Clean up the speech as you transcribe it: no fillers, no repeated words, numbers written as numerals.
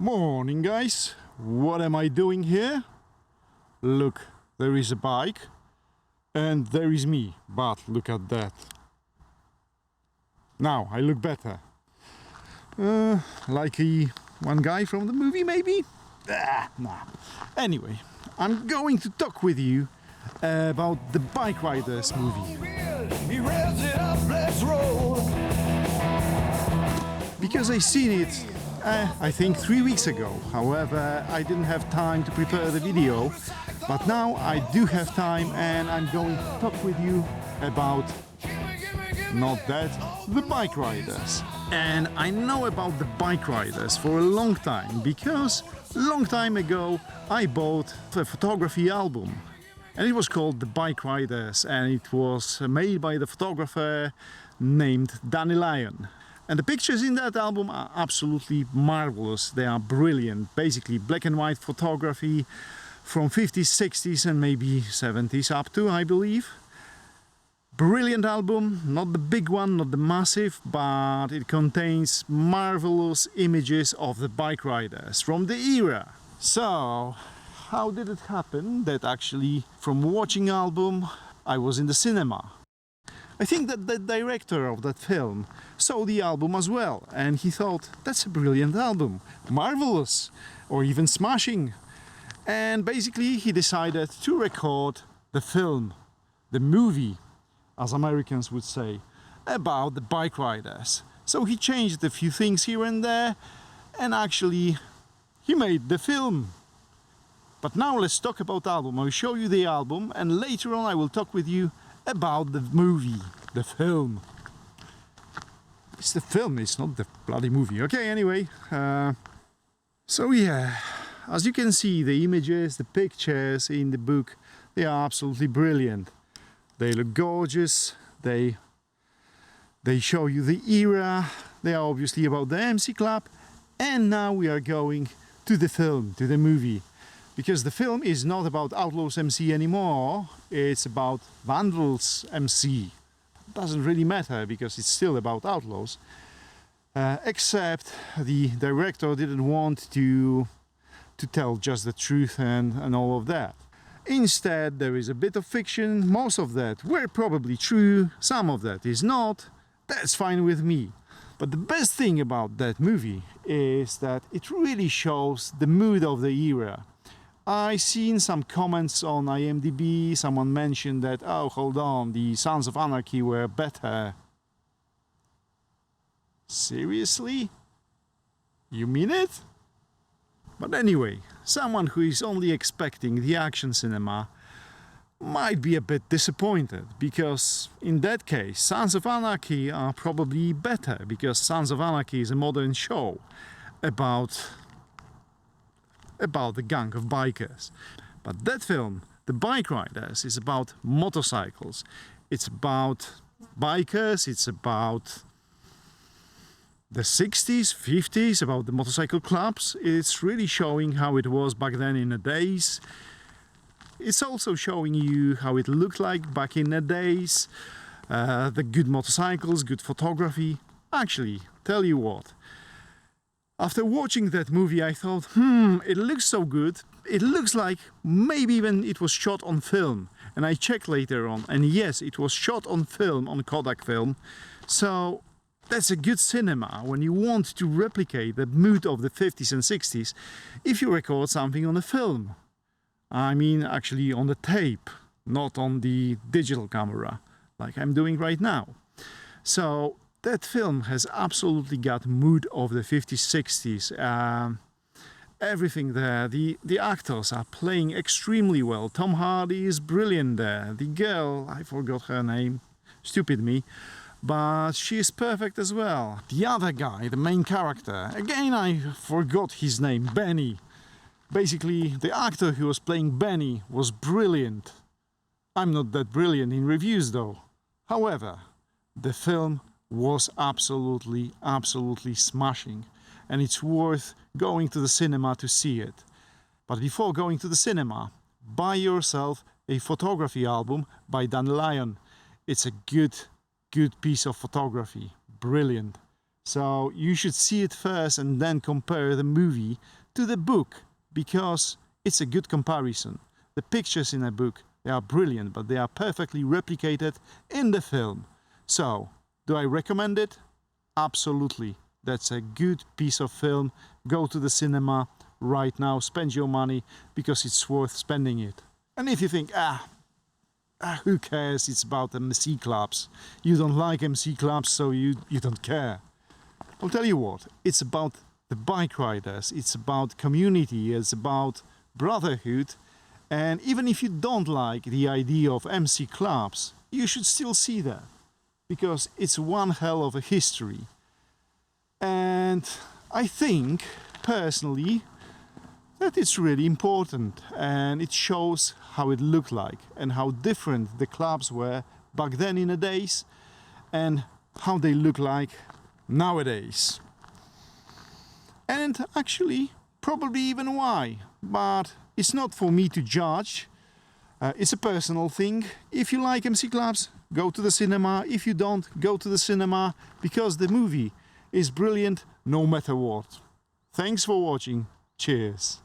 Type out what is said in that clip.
Morning, guys. What am I doing here? Look, there is a bike and there is me, but look at that. Now I look better. Like one guy from the movie, maybe? Nah. Anyway, I'm going to talk with you about the Bikeriders movie. Because I seen it I think 3 weeks ago. However, I didn't have time to prepare the video, but now I do have time and I'm going to talk with you about, not that, the Bikeriders. And I know about the Bikeriders for a long time because a long time ago I bought a photography album and it was called the Bikeriders and it was made by the photographer named Danny Lyon. And the pictures in that album are absolutely marvelous. They are brilliant. Basically black and white photography from 50s, 60s and maybe 70s up to, I believe. Brilliant album, not the big one, not the massive, but it contains marvelous images of the Bikeriders from the era. So, how did it happen that actually from watching album I was in the cinema? I think that the director of that film saw the album as well and he thought, that's a brilliant album, marvelous, or even smashing. And basically he decided to record the film, the movie, as Americans would say, about the Bikeriders. So he changed a few things here and there and actually he made the film. But now let's talk about the album. I'll show you the album and later on I will talk with you about the movie, the film. It's the film, it's not the bloody movie. Okay, anyway, so yeah, as you can see, the images, the pictures in the book, they are absolutely brilliant. They look gorgeous, they show you the era, they are obviously about the MC Club, and now we are going to the film, to the movie. Because the film is not about Outlaws MC anymore, it's about Vandals MC. Doesn't really matter because it's still about Outlaws. Except the director didn't want to tell just the truth and all of that. Instead, there is a bit of fiction, most of that were probably true, some of that is not. That's fine with me. But the best thing about that movie is that it really shows the mood of the era. I seen some comments on IMDb, someone mentioned that, oh, hold on, the Sons of Anarchy were better. Seriously? You mean it? But anyway, someone who is only expecting the action cinema might be a bit disappointed, because in that case, Sons of Anarchy are probably better, because Sons of Anarchy is a modern show about the gang of bikers. But that film, The Bikeriders, is about motorcycles. It's about bikers, it's about the 60s, 50s, about the motorcycle clubs. It's really showing how it was back then in the days. It's also showing you how it looked like back in the days. The good motorcycles, good photography. Actually, tell you what, after watching that movie I thought, it looks so good, it looks like maybe even it was shot on film. And I checked later on, and yes, it was shot on film, on Kodak film. So that's a good cinema when you want to replicate the mood of the 50s and 60s if you record something on a film. I mean actually on the tape, not on the digital camera, like I'm doing right now. So that film has absolutely got mood of the 50s, 60s. Everything there. The actors are playing extremely well. Tom Hardy is brilliant there. The girl, I forgot her name, stupid me, but she is perfect as well. The other guy, the main character, again I forgot his name, Benny. Basically, the actor who was playing Benny was brilliant. I'm not that brilliant in reviews though. However, the film was absolutely smashing and it's worth going to the cinema to see it. But before going to the cinema, buy yourself a photography album by Danny Lyon. It's a good piece of photography, brilliant. So you should see it first and then compare the movie to the book, because it's a good comparison. The pictures in a book, they are brilliant, but they are perfectly replicated in the film. So, do I recommend it? Absolutely. That's a good piece of film. Go to the cinema right now, spend your money, because it's worth spending it. And if you think, who cares, it's about MC clubs. You don't like MC clubs, so you don't care. I'll tell you what, it's about the bike riders, it's about community, it's about brotherhood. And even if you don't like the idea of MC clubs, you should still see that, because it's one hell of a history. And I think, personally, that it's really important, and it shows how it looked like and how different the clubs were back then in the days and how they look like nowadays. And actually, probably even why, but it's not for me to judge. It's a personal thing. If you like MC clubs, go to the cinema. If you don't, go to the cinema, because the movie is brilliant no matter what. Thanks for watching. Cheers.